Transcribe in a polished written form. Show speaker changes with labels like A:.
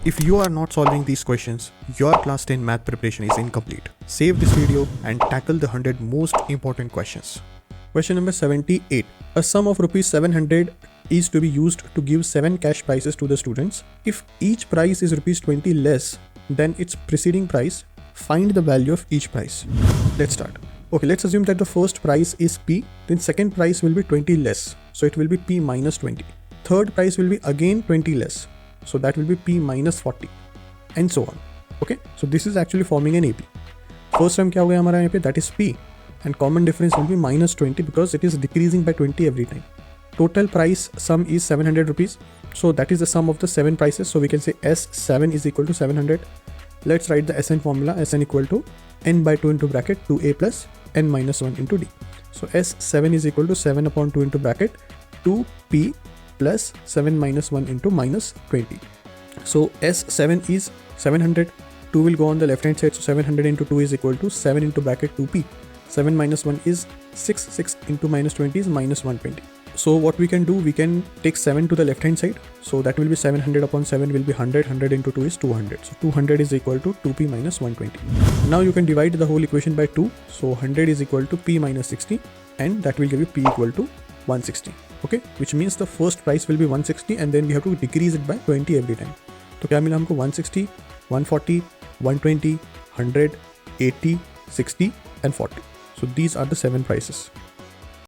A: If you are not solving these questions, your class 10 math preparation is incomplete. Save this video and tackle the 100 most important questions. Question number 78. A sum of rupees 700 is to be used to give 7 cash prizes to the students. If each prize is rupees 20 less than its preceding price, find the value of each prize. Let's start. Okay, let's assume that the first prize is P, then second prize will be 20 less. So it will be P minus 20. Third prize will be again 20 less. So that will be P minus 40 and so on. Okay, so this is actually forming an AP. First term क्या हो गया हमारा यहाँ पे, that is P, and common difference will be minus 20 because it is decreasing by 20 every time. Total price sum is 700 rupees. So that is the sum of the 7 prices. So we can say S7 is equal to 700. Let's write the Sn formula. Sn equal to n by 2 into bracket 2a plus n minus 1 into d. So S7 is equal to 7 upon 2 into bracket 2p plus 7 minus 1 into minus 20. So S7 is 700. 2 will go on the left hand side. So 700 into 2 is equal to 7 into bracket 2p. 7 minus 1 is 6. 6 into minus 20 is minus 120. So what we can do, we can take 7 to the left hand side. So that will be 700 upon 7 will be 100. 100 into 2 is 200. So 200 is equal to 2p minus 120. Now you can divide the whole equation by 2. So 100 is equal to p minus 60 and that will give you p equal to 160. Okay, which means the first price will be 160 and then we have to decrease it by 20 every time. तो क्या मिला हमको 160, 140, 120, 100, 80, 60 and 40. So these are the 7 prices.